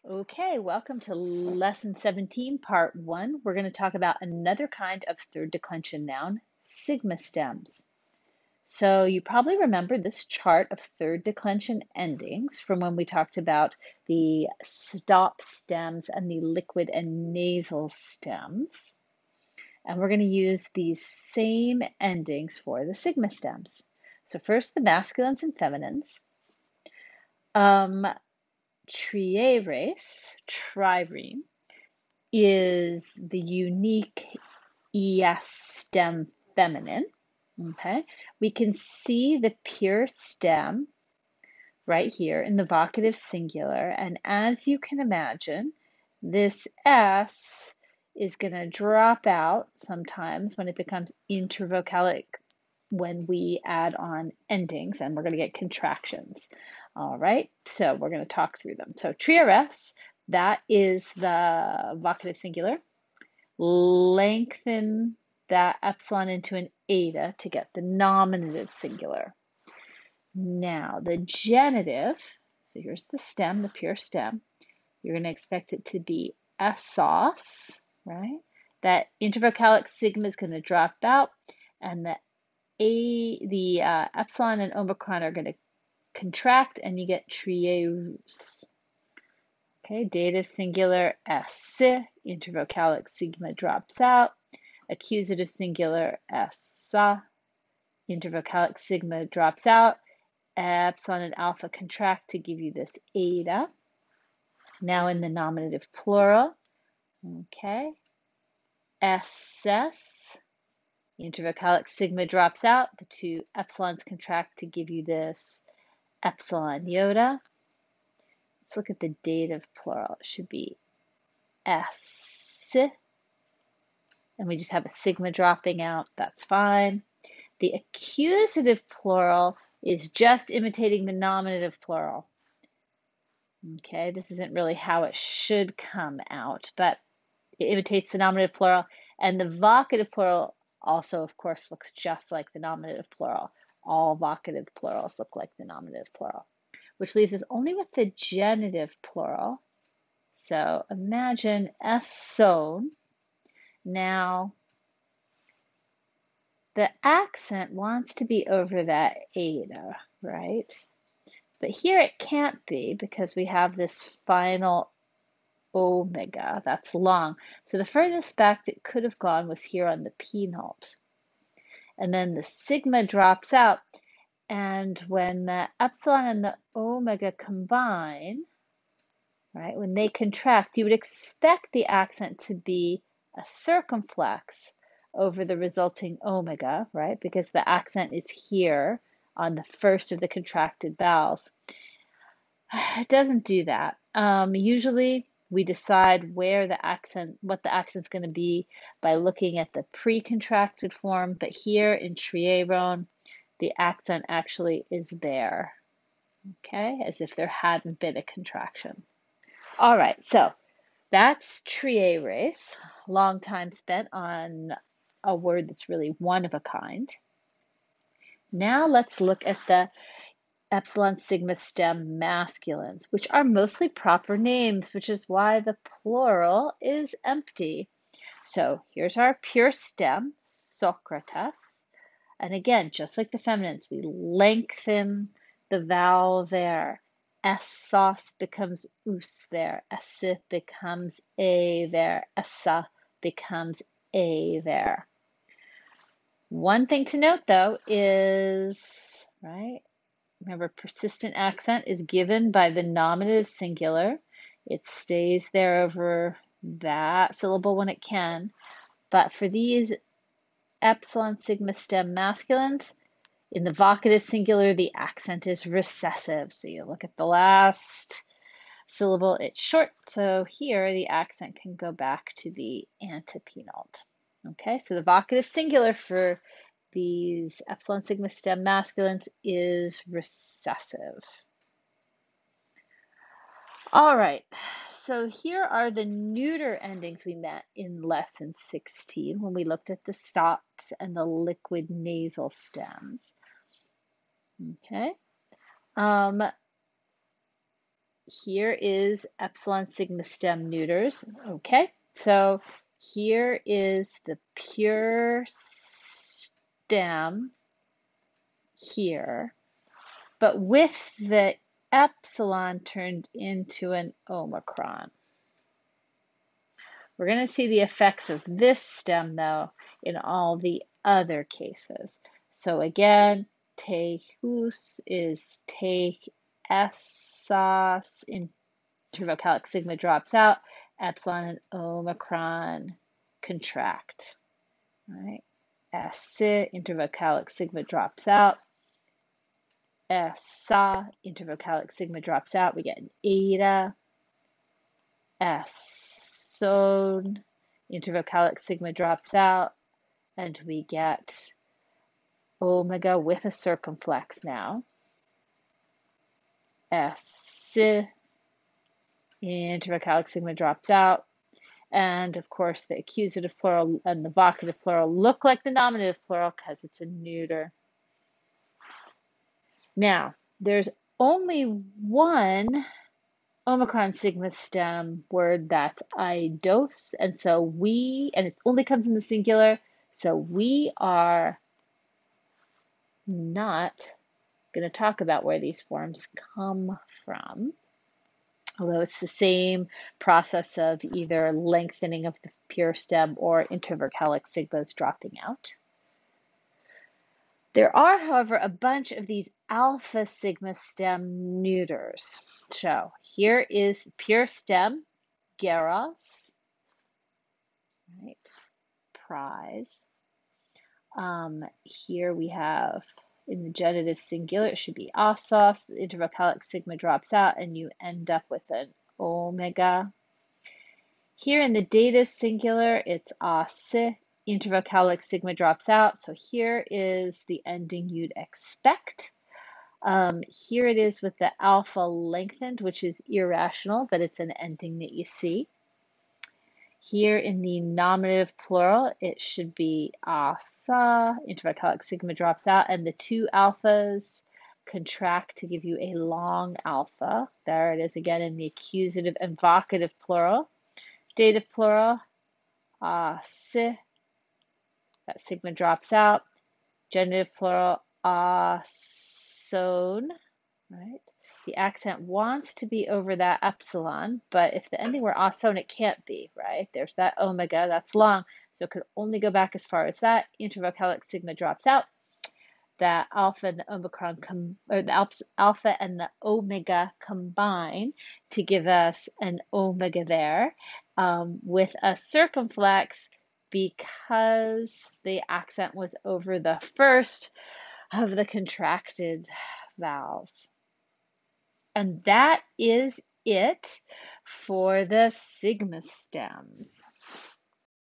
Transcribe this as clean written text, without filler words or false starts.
Okay, welcome to lesson 17, part 1. We're going to talk about another kind of third declension noun, sigma stems. So you probably remember this chart of third declension endings from when we talked about the stop stems and the liquid and nasal stems. And we're going to use these same endings for the sigma stems. So first, the masculines and feminines. Trieres, trireme, is the unique ES stem feminine. Okay, we can see the pure stem right here in the vocative singular, and as you can imagine, this S is going to drop out sometimes when it becomes intervocalic when we add on endings, and we're going to get contractions. All right, so we're going to talk through them. So trieres, that is the vocative singular. Lengthen that epsilon into an eta to get the nominative singular. Now, the genitive, so here's the stem, the pure stem. You're going to expect it to be esos, right? That intervocalic sigma is going to drop out, and the epsilon and omicron are going to contract, and you get trieus. Okay, dative singular s, intervocalic sigma drops out, accusative singular essa, intervocalic sigma drops out, epsilon and alpha contract to give you this eta. Now in the nominative plural, okay, ss, intervocalic sigma drops out, the two epsilons contract to give you this epsilon iota. Let's look at the dative plural. It should be s, and we just have a sigma dropping out. That's fine. The accusative plural is just imitating the nominative plural. Okay, this isn't really how it should come out, but it imitates the nominative plural, and the vocative plural also, of course, looks just like the nominative plural. All vocative plurals look like the nominative plural, which leaves us only with the genitive plural. So imagine esson. Now, the accent wants to be over that eta, right? But here it can't be because we have this final omega, that's long. So the furthest back it could have gone was here on the penult. And then the sigma drops out, and when the epsilon and the omega combine, right, when they contract, you would expect the accent to be a circumflex over the resulting omega, right, because the accent is here on the first of the contracted vowels. It doesn't do that. Usually we decide what the accent's going to be by looking at the pre-contracted form, but here in trierone, the accent actually is there, okay, as if there hadn't been a contraction. All right, so that's trieres, long time spent on a word that's really one of a kind. Now let's look at the epsilon sigma stem masculines, which are mostly proper names, which is why the plural is empty. So here's our pure stem, Socrates. And again, just like the feminines, we lengthen the vowel there. Essos becomes us there. Esse becomes a there. Essa becomes a there. One thing to note though is, right, remember, persistent accent is given by the nominative singular. It stays there over that syllable when it can. But for these epsilon sigma stem masculines, in the vocative singular, the accent is recessive. So you look at the last syllable, it's short. So here the accent can go back to the antepenult. Okay, so the vocative singular for these epsilon sigma stem masculines is recessive. All right, so here are the neuter endings we met in lesson 16 when we looked at the stops and the liquid nasal stems. Okay. here is epsilon sigma stem neuters. Okay, so here is the pure stem here, but with the epsilon turned into an omicron. We're going to see the effects of this stem, though, in all the other cases. So again, tehus is take essos, intervocalic sigma drops out, epsilon and omicron contract. All right, S, intervocalic sigma drops out, Essa, intervocalic sigma drops out, we get an eta, Son, intervocalic sigma drops out, and we get omega with a circumflex now. S, intervocalic sigma drops out. And of course, the accusative plural and the vocative plural look like the nominative plural because it's a neuter. Now, there's only one Omicron sigma stem word that's eidos, and so and it only comes in the singular, so we are not going to talk about where these forms come from, although it's the same process of either lengthening of the pure stem or intervocalic sigmas dropping out. There are, however, a bunch of these alpha sigma stem neuters. So here is pure stem, geros, right? Prize. Here we have in the genitive singular, it should be asos. The intervocalic sigma drops out, and you end up with an omega. Here in the dative singular, it's as. Intervocalic sigma drops out, so here is the ending you'd expect. Here it is with the alpha lengthened, which is irrational, but it's an ending that you see. Here in the nominative plural, it should be asa, intervocalic sigma drops out, and the two alphas contract to give you a long alpha. There it is again in the accusative and vocative plural. Dative plural, as, that sigma drops out. Genitive plural, ason, right? The accent wants to be over that epsilon, but if the ending were ason, it can't be, right? There's that omega, that's long, so it could only go back as far as that. Intervocalic sigma drops out. That alpha and the omicron the alpha and the omega combine to give us an omega there with a circumflex because the accent was over the first of the contracted vowels. And that is it for the sigma stems.